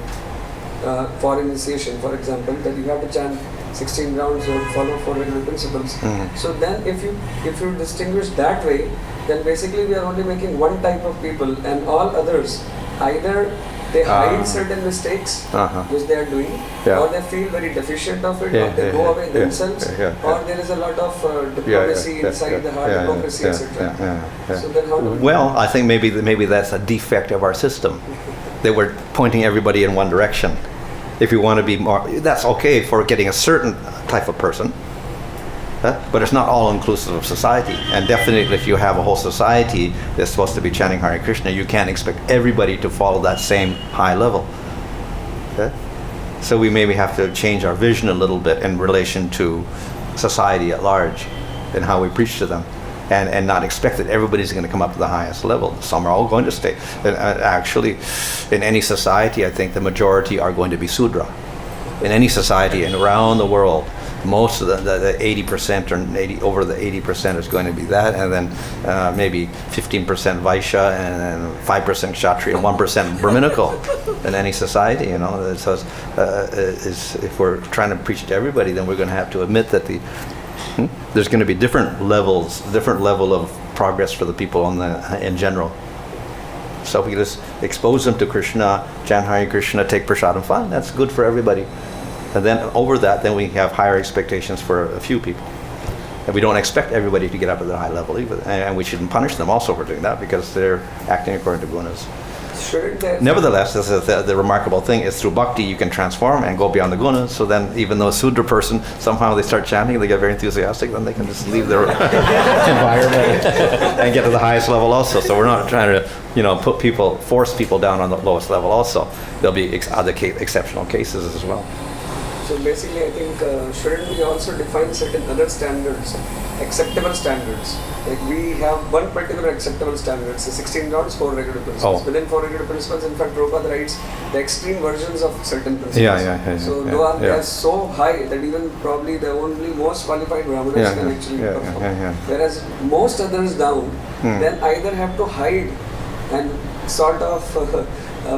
for initiation, for example, that you have to chant 16 rounds or follow 4 regular principles. So then if you distinguish that way, then basically we are only making one type of people, and all others either they hide certain mistakes which they are doing, or they feel very deficient of it, or they go away themselves, or there is a lot of diplomacy inside the heart, hypocrisy, etc. So then how do we Well, I think maybe that's a defect of our system. That we're pointing everybody in one direction. If you want to be more, that's okay for getting a certain type of person, but it's not all inclusive of society. And definitely if you have a whole society that's supposed to be chanting Hare Krishna, you can't expect everybody to follow that same high level. So we maybe have to change our vision a little bit in relation to society at large and how we preach to them. And not expect that everybody's going to come up to the highest level. Some are all going to stay. And actually, in any society, I think the majority are going to be Sudra. In any society and around the world, most of the 80% or over the 80% is going to be that, and then maybe 15% Vaishya, and then 5% Kshatriya, and 1% Brahminical in any society. So if we're trying to preach to everybody, then we're going to have to admit that there's going to be different level of progress for the people in general. So if we just expose them to Krishna, chant Hare Krishna, take prasadam, fine, that's good for everybody. And then over that, then we have higher expectations for a few people. And we don't expect everybody to get up to the high level either. And we shouldn't punish them also for doing that because they're acting according to gunas. Nevertheless, this is the remarkable thing is through bhakti you can transform and go beyond the gunas. So then even though a Sudra person, somehow they start chanting, they get very enthusiastic, then they can just leave their environment and get to the highest level also. So we're not trying to force people down on the lowest level also. There'll be other exceptional cases as well. So basically I think shouldn't we also define certain other standards, acceptable standards? Like we have one particular acceptable standard, so 16 rounds, 4 regular principles. Within 4 regular principles, in fact, Prabhupada writes the extreme versions of certain principles. So they are so high that even probably the only most qualified Brahmanas can actually perform. Whereas most others down, then either have to hide and sort of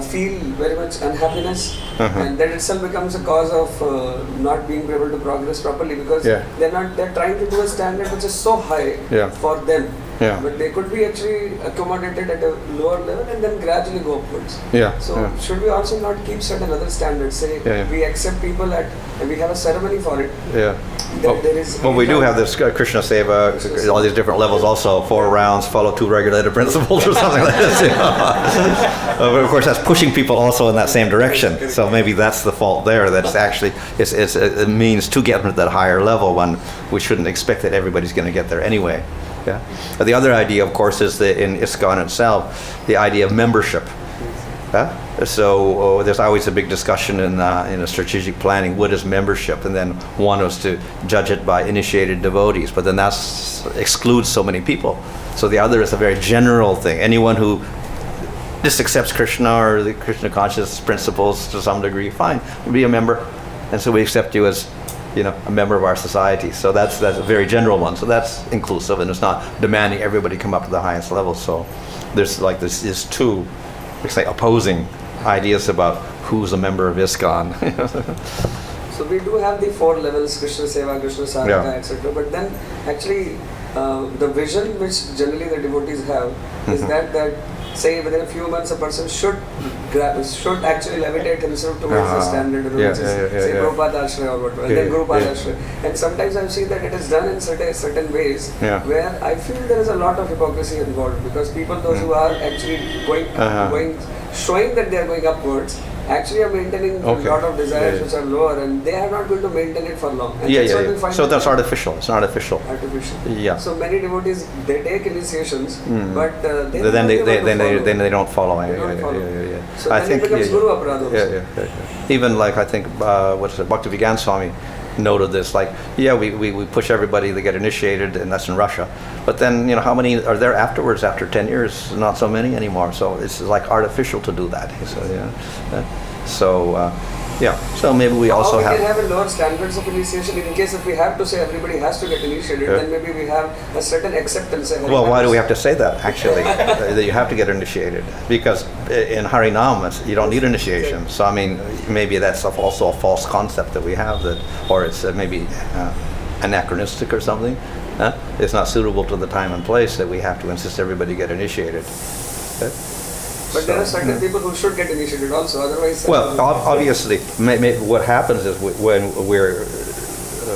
feel very much unhappiness, and that itself becomes a cause of not being able to progress properly because they're trying to do a standard which is so high for them Yeah. But they could be actually accommodated at a lower level and then gradually go upwards. Yeah. So yeah. should we also not keep certain other standards? Say we accept people and we have a ceremony for it. Yeah. There is. Well, we do have this Krishna Seva, all these different levels also, 4 rounds, follow 2 regulated principles or something like this. But of course, that's pushing people also in that same direction. So maybe that's the fault there, that it's actually, it's a means to get to that higher level when we shouldn't expect that everybody's going to get there anyway. Yeah. But the other idea, of course, is in ISKCON itself, the idea of membership. So there's always a big discussion in a strategic planning, what is membership? And then one was to judge it by initiated devotees, but then that excludes so many people. So the other is a very general thing. Anyone who just accepts Krishna or the Krishna conscious principles to some degree, fine, be a member. And so we accept you as a member of our society. So that's a very general one. So that's inclusive, and it's not demanding everybody come up to the highest level. So there's like these two, let's say, opposing ideas about who's a member of ISKCON. So we do have the 4 levels, Krishna Seva, Krishna Sarika, etc. But then actually the vision which generally the devotees have is that say within a few months a person should actually levitate himself towards the standard, which is say Prabhupada Ashraya or whatever, and then Gurupada Ashraya. And sometimes I've seen that it is done in certain ways where I feel there is a lot of hypocrisy involved, because people, those who are actually showing that they are going upwards, actually are maintaining a lot of desires which are lower, and they are not going to maintain it for long. And So that's artificial. It's artificial. Yeah. So many devotees, they take initiations, but then they don't follow. So I think it becomes Guru Aparadha. Even like I think Bhakti Swami noted this, like we push everybody to get initiated, and that's in Russia, but then how many are there afterwards after 10 years? Not so many anymore. So it's like artificial to do that. So maybe we also can have a lower standards of initiation in case if we have to say everybody has to get initiated, then maybe we have a certain acceptance. Well, why do we have to say that, actually? That you have to get initiated? Because in Harinam, you don't need initiation. So, I mean, maybe that's also a false concept that we have, or it's maybe anachronistic or something. It's not suitable to the time and place that we have to insist everybody get initiated. But there are certain people who should get initiated also, otherwise... Well, obviously, what happens is when we're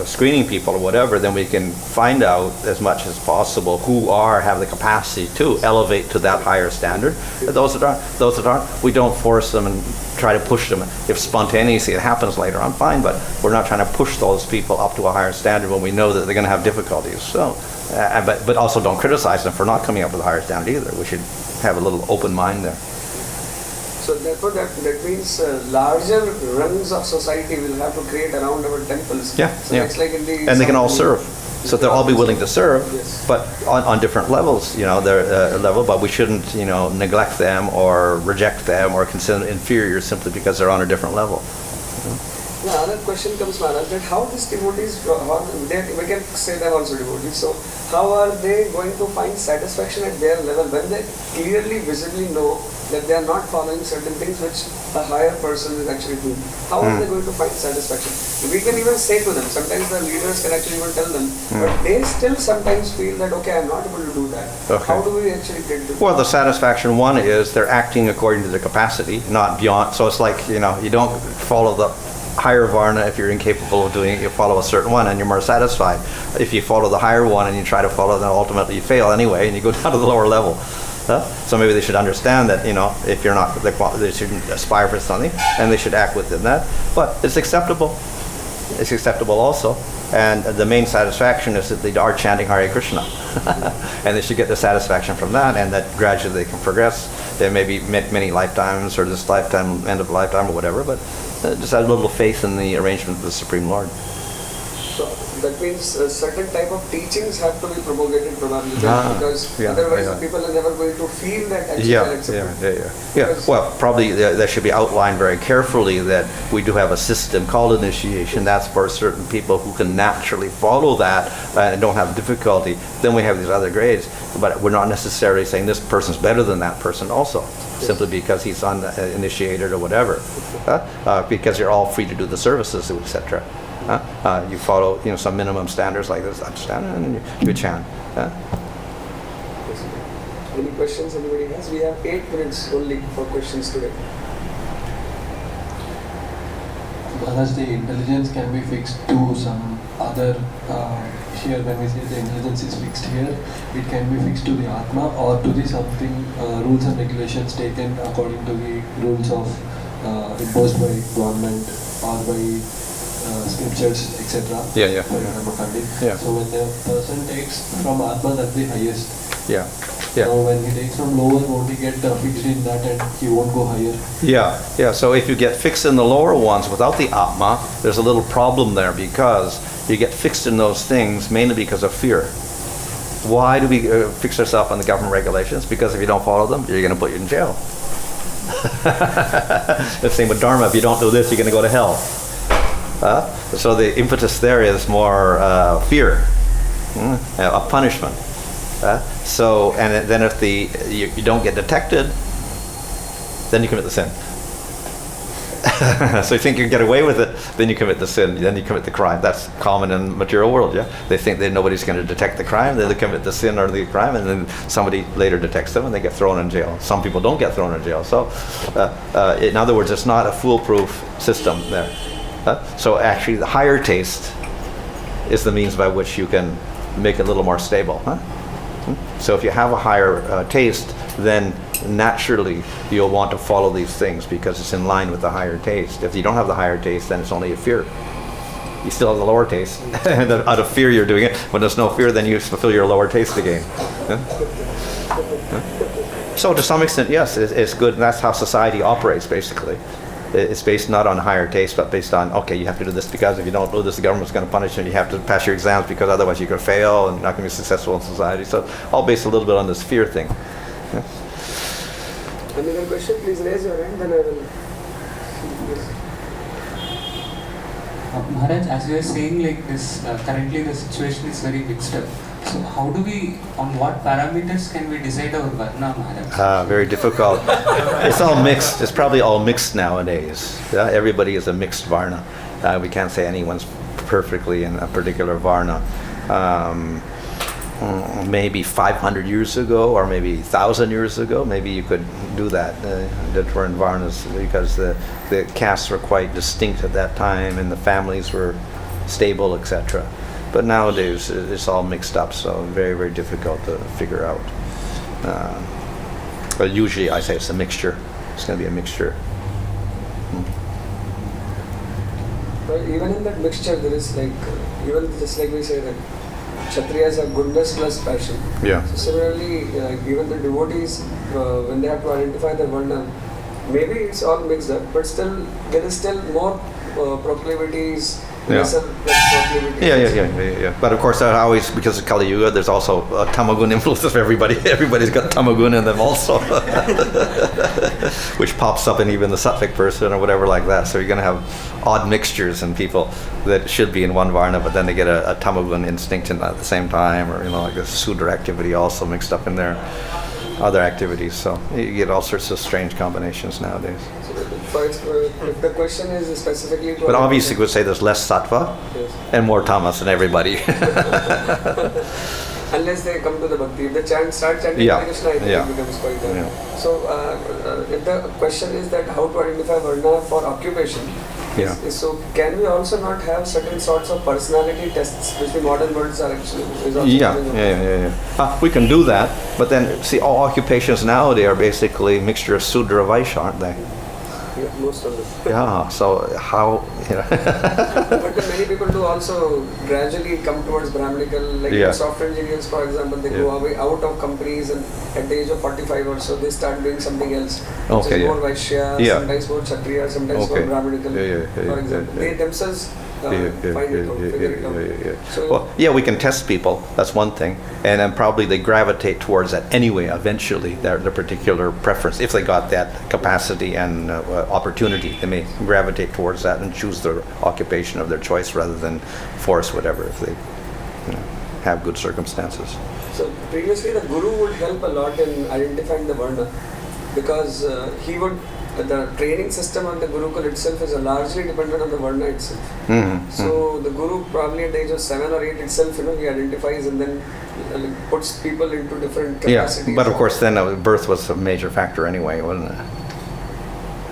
screening people or whatever, then we can find out as much as possible who have the capacity to elevate to that higher standard. Those that aren't, we don't force them and try to push them. If spontaneously it happens later on, fine, but we're not trying to push those people up to a higher standard when we know that they're going to have difficulties. So, but also don't criticize them for not coming up to the higher standard either. We should have a little open mind there. So therefore that means larger rungs of society will have to create around our temples. It's like in and they can all serve. So they'll all be willing to serve, but on different levels, their level. But we shouldn't, neglect them or reject them or consider them inferior simply because they're on a different level. Now, another question comes, Maharaj, that how these devotees, we can say they're also devotees, so how are they going to find satisfaction at their level when they clearly, visibly know that they are not following certain things which a higher person is actually doing? How are they going to find satisfaction? We can even say to them, sometimes the leaders can actually even tell them, but they still sometimes feel that, okay, I'm not able to do that. How do we actually get to that? Well, the satisfaction one is they're acting according to their capacity, not beyond. So it's like, you don't follow the higher varna if you're incapable of doing it. You follow a certain one and you're more satisfied. If you follow the higher one and you try to follow, then ultimately you fail anyway and you go down to the lower level. So maybe they should understand that, if you're not, they shouldn't aspire for something and they should act within that. But it's acceptable. It's acceptable also. And the main satisfaction is that they are chanting Hare Krishna. And they should get the satisfaction from that, and that gradually they can progress. There may be many lifetimes or this lifetime, end of lifetime or whatever, but just have a little faith in the arrangement of the Supreme Lord. So that means certain type of teachings have to be propagated probably, because otherwise the people are never going to feel that actually accepted. Well, probably that should be outlined very carefully that we do have a system called initiation. That's for certain people who can naturally follow that and don't have difficulty. Then we have these other grades, but we're not necessarily saying this person's better than that person also, simply because he's uninitiated or whatever, because you're all free to do the services, etc. You follow, some minimum standards like this, and you chant. Any questions anybody has? We have 8 minutes only for questions today. Unless the intelligence can be fixed to some other, here when we say the intelligence is fixed here, it can be fixed to the Atma or to the something rules and regulations taken according to the rules of imposed by government or by scriptures, etc. Yeah. For example, Pandit. Yeah. So when the person takes from Atma, that's the highest. Yeah. Now when he takes from lower, won't he get fixed in that and he won't go higher? Yeah. So if you get fixed in the lower ones without the Atma, there's a little problem there because you get fixed in those things mainly because of fear. Why do we fix ourselves on the government regulations? Because if you don't follow them, you're going to put you in jail. The same with Dharma. If you don't do this, you're going to go to hell. So the impetus there is more fear, a punishment. So, and then if you don't get detected, then you commit the sin. So you think you can get away with it, then you commit the sin, then you commit the crime. That's common in the material world, yeah? They think that nobody's going to detect the crime, then they commit the sin or the crime, and then somebody later detects them and they get thrown in jail. Some people don't get thrown in jail. So, in other words, it's not a foolproof system there. So actually, the higher taste is the means by which you can make it a little more stable. So if you have a higher taste, then naturally you'll want to follow these things because it's in line with the higher taste. If you don't have the higher taste, then it's only a fear. You still have the lower taste, and out of fear you're doing it. When there's no fear, then you fulfill your lower taste again. So to some extent, yes, it's good, and that's how society operates basically. It's based not on higher taste, but based on, okay, you have to do this because if you don't do this, the government's going to punish you. You have to pass your exams because otherwise you're going to fail and not going to be successful in society. So all based a little bit on this fear thing. Yeah. Another question, please raise your hand, then I will. Yes. Maharaj, as you were saying, like this, currently the situation is very mixed up. So how do we, on what parameters can we decide our Varna, Maharaj? Very difficult. It's all mixed. It's probably all mixed nowadays. Yeah? Everybody is a mixed Varna. We can't say anyone's perfectly in a particular Varna. Maybe 500 years ago or maybe 1,000 years ago, maybe you could do that. That were in Varnas because the castes were quite distinct at that time and the families were stable, etc. But nowadays it's all mixed up, so very, very difficult to figure out. But usually I say it's a mixture. It's going to be a mixture. But even in that mixture, there is like, even just like we say that Kshatriyas have goodness plus passion. Yeah. So similarly, even the devotees, when they have to identify their Varna, maybe it's all mixed up, but still there is still more proclivities. Yeah. Proclivities. Yeah. But of course, always, because of Kali Yuga, there's also a tamagun influence of everybody. Everybody's got tamagun in them also, which pops up in even the sattvic person or whatever like that. So you're going to have odd mixtures in people that should be in one varna, but then they get a tamagun instinct in at the same time, or like a sudra activity also mixed up in their other activities. So you get all sorts of strange combinations nowadays. If the question is specifically to... But obviously you would say there's less sattva and more tamas in everybody. Unless they come to the bhakti. If they start chanting Hare Krishna, I think it becomes quite... So if the question is that how to identify Varna for occupation, so can we also not have certain sorts of personality tests which the modern worlds are actually... We can do that, but then see, all occupations nowadays are basically a mixture of Sudra Vaishya, aren't they? Yeah, most of them. Yeah, so how, But then many people do also gradually come towards Brahmanical, like software engineers, for example, they go away out of companies and at the age of 45 or so, they start doing something else. Which is more Vaishya, sometimes more Kshatriya, sometimes more Brahmanical, for example. They themselves find it out, figure it out. So, well, we can test people, that's one thing, and then probably they gravitate towards that anyway, eventually, their particular preference. If they got that capacity and opportunity, they may gravitate towards that and choose the occupation of their choice rather than force whatever, if they have good circumstances. So previously the Guru would help a lot in identifying the Varna, because he would the training system on the Gurukul itself is largely dependent on the Varna itself. So the Guru probably at the age of 7 or 8 itself, he identifies and then puts people into different capacities. Yeah, but of course then birth was a major factor anyway, wasn't it?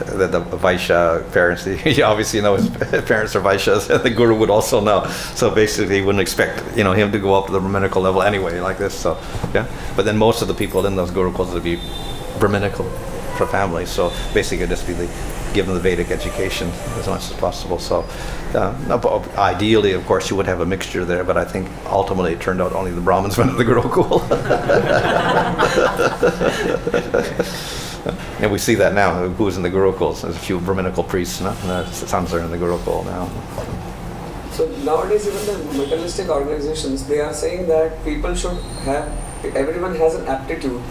The Vaishya parents, he obviously knows his parents are Vaishyas, and the Guru would also know. So basically, he wouldn't expect him to go up to the Brahminical level anyway, like this. So yeah, but then most of the people in those Gurukuls would be Brahminical for families. So basically, just be give them the Vedic education as much as possible. So ideally, of course, you would have a mixture there, but I think ultimately it turned out only the Brahmins went to the Gurukul. And we see that now. Who's in the Gurukuls? There's a few Brahminical priests, and their sons are in the Gurukul now. So nowadays, even the materialistic organizations, they are saying that people should have, everyone has an aptitude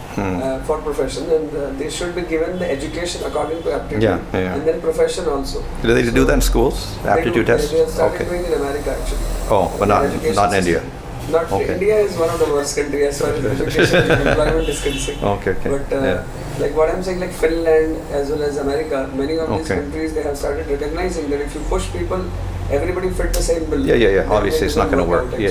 for profession, and they should be given the education according to aptitude, and then profession also. Do they do that in schools? Aptitude tests? They have started doing in America actually. Oh, but not in India. Not India is one of the worst countries as far as education and employment is concerned. Okay. But like what I'm saying, like Finland as well as America, many of these countries, they have started recognizing that if you push people, everybody fit the same bill. Yeah. Obviously, it's not going to work. Yeah.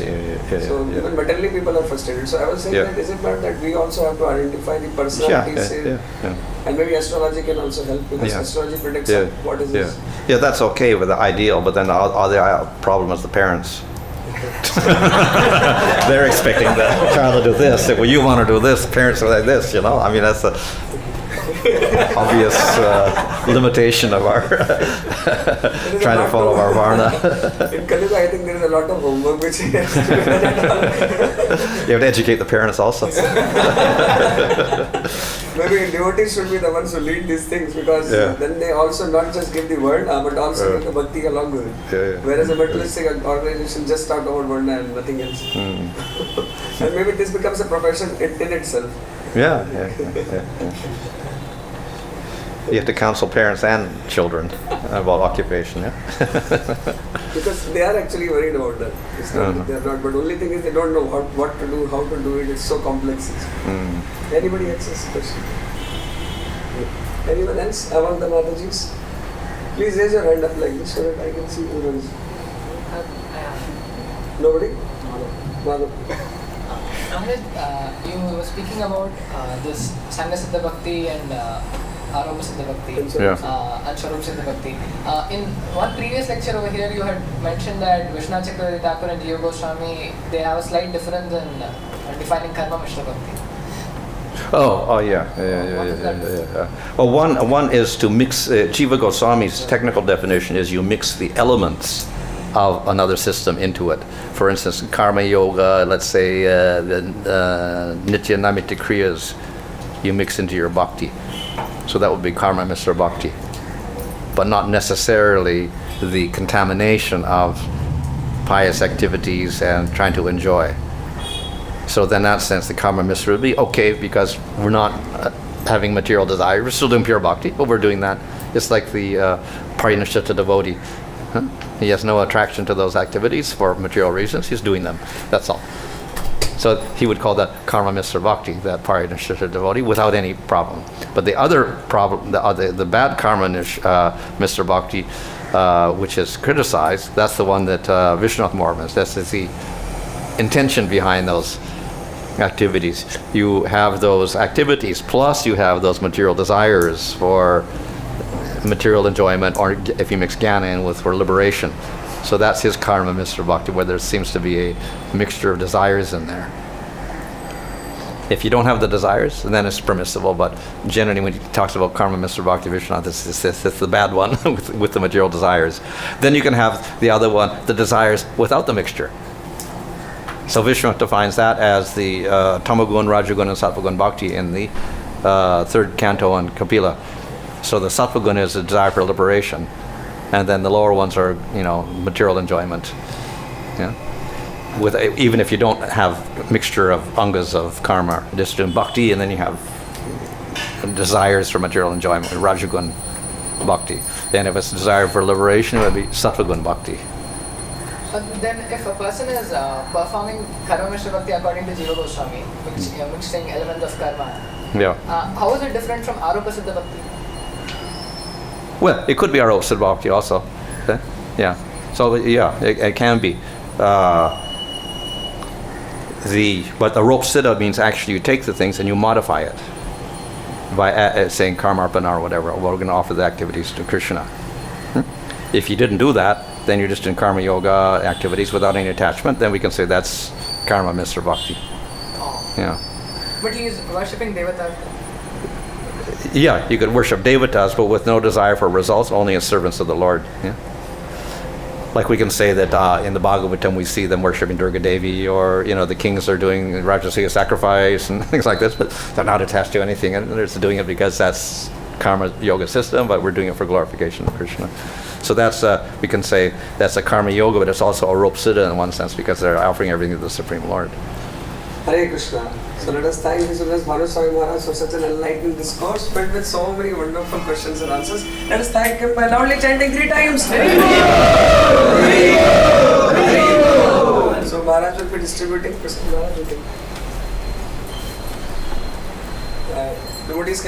So even materially, people are frustrated. So I was saying that is it not that we also have to identify the personalities, and maybe astrology can also help because astrology predicts what is this. Yeah, that's okay with the ideal, but then the other problem is the parents. They're expecting the child to do this. Well, you want to do this. Parents are like this. I mean, that's the obvious limitation of our trying to follow our Varna. In Kali Yuga, I think there is a lot of homework which you have to do. You have to educate the parents also. Maybe devotees should be the ones who lead these things because then they also not just give the word but also give the bhakti along with it. Whereas a materialistic organization just talk about Varna and nothing else. And maybe this becomes a profession in itself. Yeah. You have to counsel parents and children about occupation, Because they are actually worried about that. It's not that they are not, but only thing is they don't know what to do, how to do it. It's so complex. Anybody else's question? Anyone else among the Matajis? Please raise your hand up like this so that I can see who is. Nobody? Madhav. You were speaking about this Sangha Siddha Bhakti and Aropa Siddha Bhakti and Swarup Siddha Bhakti. In one previous lecture over here, you had mentioned that Vishwanath Chakravarti Thakur and Jiva Goswami, they have a slight difference in defining Karma Mishra Bhakti. Yeah. Well, one is to mix. Jiva Goswami's technical definition is you mix the elements of another system into it. For instance, karma yoga, let's say the nitya naimitya kriyas, you mix into your bhakti. So that would be karma mishra bhakti, but not necessarily the contamination of pious activities and trying to enjoy. So then in that sense, the karma mishra would be okay because we're not having material desire. We're still doing pure bhakti, but we're doing that. It's like the parinishita devotee. He has no attraction to those activities for material reasons. He's doing them. That's all. So he would call that karma mishra bhakti, that parinishita devotee, without any problem. But the other problem, the bad karma mishra bhakti, which is criticized, that's the one that Vishwanath Mormons. That's the intention behind those activities. You have those activities, plus you have those material desires for material enjoyment, or if you mix jnana in with for liberation. So that's his karma mishra bhakti, where there seems to be a mixture of desires in there. If you don't have the desires, then it's permissible, but generally when he talks about karma mishra bhakti, Vishwanath, it's the bad one with the material desires. Then you can have the other one, the desires without the mixture. So Vishwanath defines that as the tamagun, rajagun, and sattvagun bhakti in the third canto on Kapila. So the sattvagun is a desire for liberation, and then the lower ones are, material enjoyment. With even if you don't have a mixture of angas of karma, just doing bhakti, and then you have desires for material enjoyment, rajagun bhakti. Then if it's a desire for liberation, it would be sattvagun bhakti. Then if a person is performing Karma Mishra Bhakti according to Jiva Goswami, mixing elements of karma, how is it different from Aropa Siddha Bhakti? Well, it could be arousal bhakti also. Okay? Yeah. So yeah, it can be. But aropsita means actually you take the things and you modify it by saying karmarpana or whatever. Well, we're going to offer the activities to Krishna. If you didn't do that, then you're just in karma yoga activities without any attachment. Then we can say that's karma Mr. Bhakti. Oh. Yeah. But he is worshipping devatas. Yeah, you could worship devatas, but with no desire for results, only as servants of the Lord. Yeah. Like we can say that in the Bhagavatam we see them worshiping Durga Devi, or the kings are doing Rajasuya sacrifice and things like this, but they're not attached to anything, and they're just doing it because that's karma yoga system, but we're doing it for glorification of Krishna. So that's we can say that's a karma yoga, but it's also a ropsiddha in one sense because they're offering everything to the Supreme Lord. Hare Krishna. So let us thank His Holiness Bhanu Swami Maharaj for such an enlightening discourse filled with so many wonderful questions and answers. Let us thank him by loudly chanting 3 times. Hare Krishna. So Maharaj will be distributing. Krishna Maharaj will take. Devotees